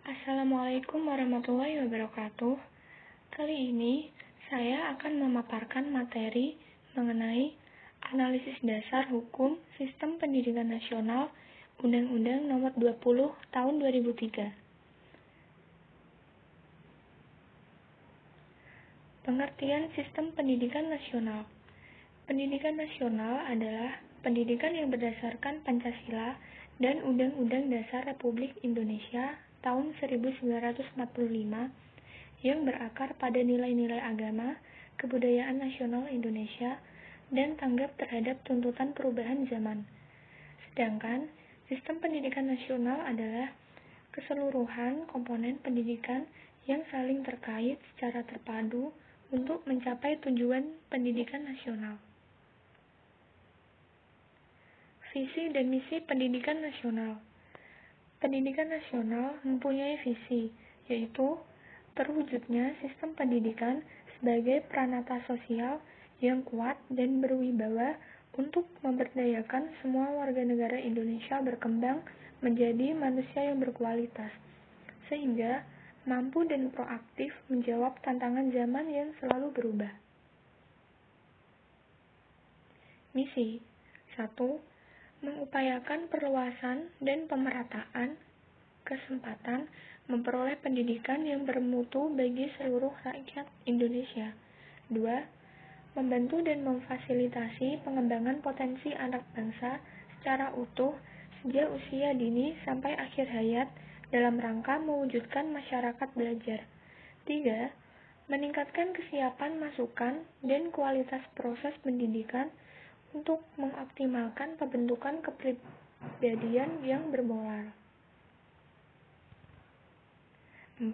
Assalamualaikum warahmatullahi wabarakatuh. Kali ini saya akan memaparkan materi mengenai analisis dasar hukum Sistem Pendidikan Nasional Undang-Undang Nomor 20 Tahun 2003. Pengertian Sistem Pendidikan Nasional. Pendidikan nasional adalah pendidikan yang berdasarkan Pancasila dan Undang-Undang Dasar Republik Indonesia tahun 1945 yang berakar pada nilai-nilai agama, kebudayaan nasional Indonesia, dan tanggap terhadap tuntutan perubahan zaman. Sedangkan sistem pendidikan nasional adalah keseluruhan komponen pendidikan yang saling terkait secara terpadu untuk mencapai tujuan pendidikan nasional. Visi dan misi pendidikan nasional. Pendidikan nasional mempunyai visi, yaitu terwujudnya sistem pendidikan sebagai pranata sosial yang kuat dan berwibawa untuk memberdayakan semua warga negara Indonesia berkembang menjadi manusia yang berkualitas, sehingga mampu dan proaktif menjawab tantangan zaman yang selalu berubah. Misi 1. Mengupayakan perluasan dan pemerataan kesempatan memperoleh pendidikan yang bermutu bagi seluruh rakyat Indonesia. 2. Membantu dan memfasilitasi pengembangan potensi anak bangsa secara utuh sejak usia dini sampai akhir hayat dalam rangka mewujudkan masyarakat belajar. 3. Meningkatkan kesiapan masukan dan kualitas proses pendidikan untuk mengoptimalkan pembentukan kepribadian yang bermoral. 4.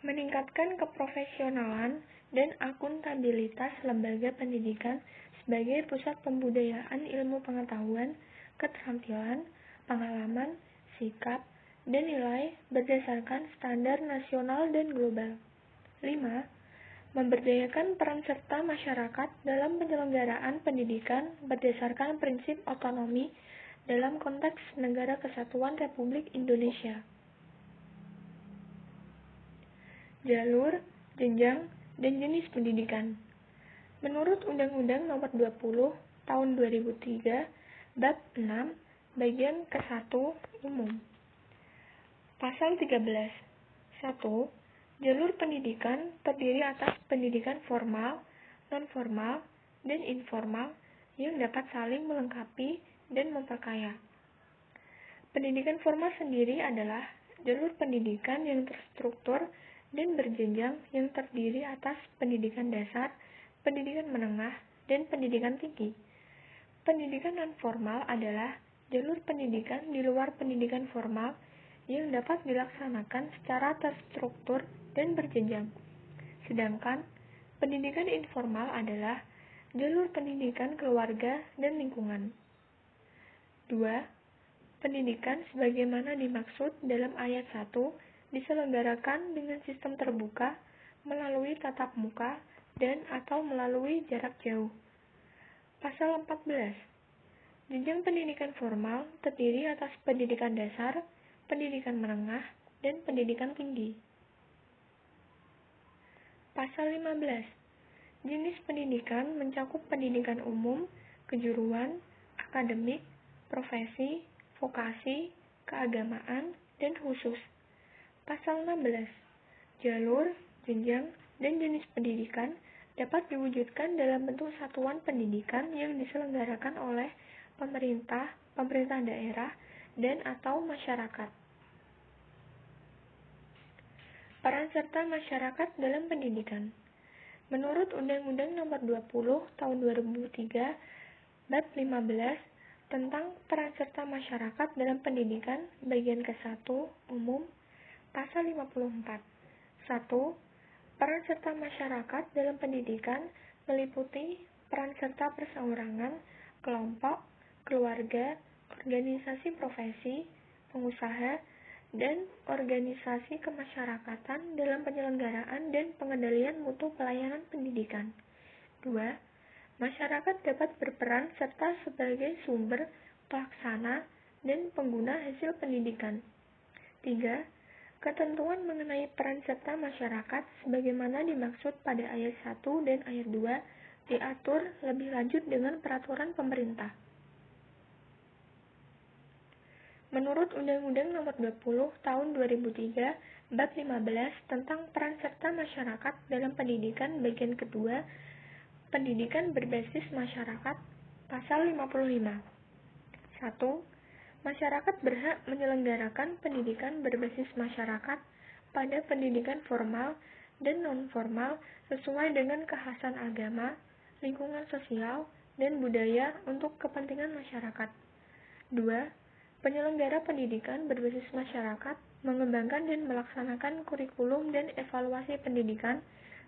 Meningkatkan keprofesionalan dan akuntabilitas lembaga pendidikan sebagai pusat pembudayaan ilmu pengetahuan, keterampilan, pengalaman, sikap, dan nilai berdasarkan standar nasional dan global. 5. Memberdayakan peran serta masyarakat dalam penyelenggaraan pendidikan berdasarkan prinsip otonomi dalam konteks Negara Kesatuan Republik Indonesia. Jalur, jenjang, dan jenis pendidikan. Menurut Undang-Undang Nomor 20 Tahun 2003, Bab 6, Bagian ke-1 Umum. Pasal 13. 1. Jalur pendidikan terdiri atas pendidikan formal, non-formal, dan informal yang dapat saling melengkapi dan memperkaya. Pendidikan formal sendiri adalah jalur pendidikan yang terstruktur dan berjenjang yang terdiri atas pendidikan dasar, pendidikan menengah, dan pendidikan tinggi. Pendidikan non-formal adalah jalur pendidikan di luar pendidikan formal yang dapat dilaksanakan secara terstruktur dan berjenjang. Sedangkan pendidikan informal adalah jalur pendidikan keluarga dan lingkungan. 2. Pendidikan sebagaimana dimaksud dalam ayat 1 diselenggarakan dengan sistem terbuka melalui tatap muka dan atau melalui jarak jauh. Pasal 14. Jenjang pendidikan formal terdiri atas pendidikan dasar, pendidikan menengah, dan pendidikan tinggi. Pasal 15. Jenis pendidikan mencakup pendidikan umum, kejuruan, akademik, profesi, vokasi, keagamaan, dan khusus. Pasal 16. Jalur, jenjang, dan jenis pendidikan dapat diwujudkan dalam bentuk satuan pendidikan yang diselenggarakan oleh pemerintah, pemerintah daerah, dan atau masyarakat. Peran serta masyarakat dalam pendidikan. Menurut Undang-Undang Nomor 20 Tahun 2003, Bab 15 tentang peran serta masyarakat dalam pendidikan, bagian ke-1 umum, Pasal 54. 1. Peran serta masyarakat dalam pendidikan meliputi peran serta perseorangan, kelompok, keluarga, organisasi profesi, pengusaha, dan organisasi kemasyarakatan dalam penyelenggaraan dan pengendalian mutu pelayanan pendidikan. 2. Masyarakat dapat berperan serta sebagai sumber, pelaksana, dan pengguna hasil pendidikan. 3. Ketentuan mengenai peran serta masyarakat sebagaimana dimaksud pada ayat 1 dan ayat 2 diatur lebih lanjut dengan peraturan pemerintah. Menurut Undang-Undang Nomor 20 Tahun 2003 Bab 15 tentang peran serta masyarakat dalam pendidikan bagian kedua, pendidikan berbasis masyarakat, Pasal 55. 1. Masyarakat berhak menyelenggarakan pendidikan berbasis masyarakat pada pendidikan formal dan non-formal sesuai dengan kekhasan agama, lingkungan sosial, dan budaya untuk kepentingan masyarakat. 2. Penyelenggara pendidikan berbasis masyarakat mengembangkan dan melaksanakan kurikulum dan evaluasi pendidikan,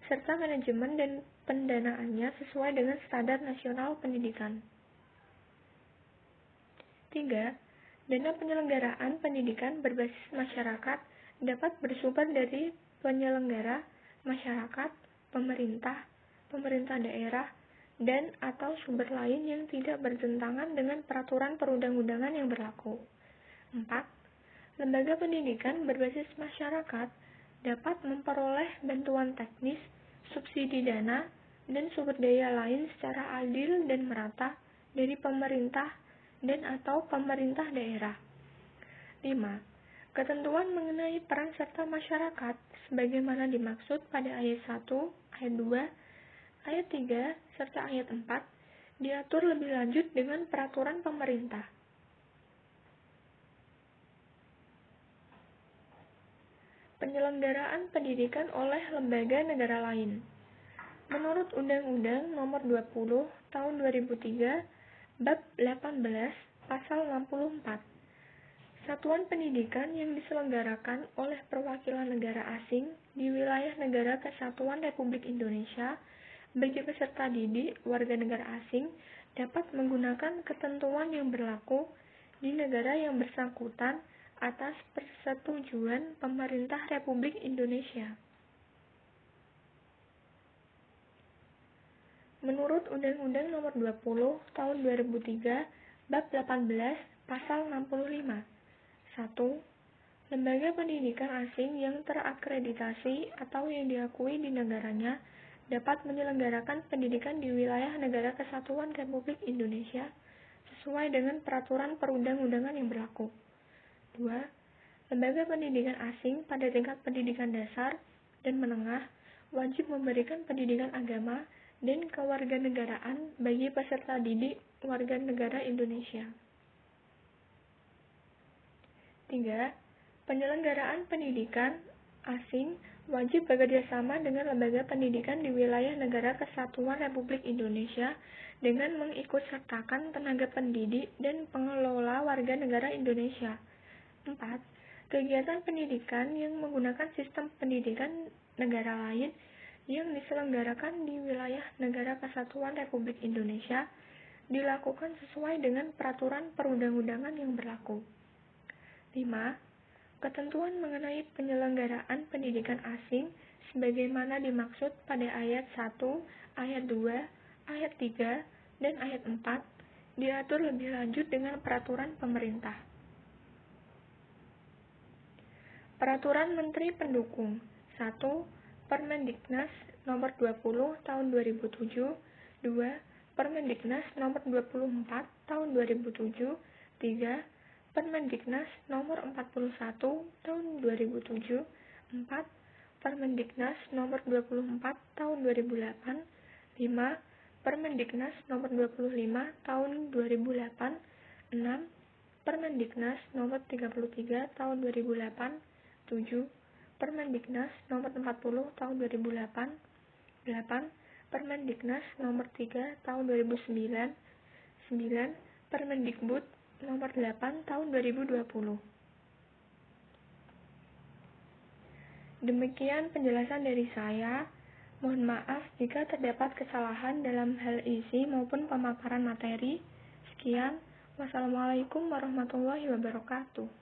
serta manajemen dan pendanaannya sesuai dengan standar nasional pendidikan. 3. Dana penyelenggaraan pendidikan berbasis masyarakat dapat bersumber dari penyelenggara, masyarakat, pemerintah, pemerintah daerah, dan atau sumber lain yang tidak bertentangan dengan peraturan perundang-undangan yang berlaku. 4. Lembaga pendidikan berbasis masyarakat dapat memperoleh bantuan teknis, subsidi dana, dan sumber daya lain secara adil dan merata dari pemerintah dan atau pemerintah daerah. 5. Ketentuan mengenai peran serta masyarakat sebagaimana dimaksud pada ayat 1, ayat 2, ayat 3, serta ayat 4 diatur lebih lanjut dengan peraturan pemerintah. Penyelenggaraan pendidikan oleh lembaga negara lain. Menurut Undang-Undang Nomor 20 Tahun 2003 Bab 18 Pasal 64, satuan pendidikan yang diselenggarakan oleh perwakilan negara asing di wilayah negara kesatuan Republik Indonesia bagi peserta didik warga negara asing dapat menggunakan ketentuan yang berlaku di negara yang bersangkutan atas persetujuan pemerintah Republik Indonesia. Menurut Undang-Undang Nomor 20 Tahun 2003 Bab 18 Pasal 65. 1. Lembaga pendidikan asing yang terakreditasi atau yang diakui di negaranya dapat menyelenggarakan pendidikan di wilayah negara kesatuan Republik Indonesia sesuai dengan peraturan perundang-undangan yang berlaku. 2. Lembaga pendidikan asing pada tingkat pendidikan dasar dan menengah wajib memberikan pendidikan agama dan kewarganegaraan bagi peserta didik warga negara Indonesia. 3. Penyelenggaraan pendidikan asing wajib bekerjasama dengan lembaga pendidikan di wilayah negara kesatuan Republik Indonesia dengan mengikutsertakan tenaga pendidik dan pengelola warga negara Indonesia. 4. Kegiatan pendidikan yang menggunakan sistem pendidikan negara lain yang diselenggarakan di wilayah negara kesatuan Republik Indonesia dilakukan sesuai dengan peraturan perundang-undangan yang berlaku. 5. Ketentuan mengenai penyelenggaraan pendidikan asing sebagaimana dimaksud pada ayat 1, ayat 2, ayat 3, dan ayat 4 diatur lebih lanjut dengan peraturan pemerintah. Peraturan Menteri Pendukung. 1. Permendiknas Nomor 20 Tahun 2007. 2. Permendiknas Nomor 24 Tahun 2007. 3. Permendiknas Nomor 41 Tahun 2007. 4. Permendiknas Nomor 24 Tahun 2008. 5. Permendiknas Nomor 25 Tahun 2008. 6. Permendiknas Nomor 33 Tahun 2008. 7. Permendiknas Nomor 40 Tahun 2008. 8. Permendiknas Nomor 3 Tahun 2009. 9. Permendikbud Nomor 8 Tahun 2020. Demikian penjelasan dari saya. Mohon maaf jika terdapat kesalahan dalam hal isi maupun pemaparan materi. Sekian. Wassalamualaikum warahmatullahi wabarakatuh.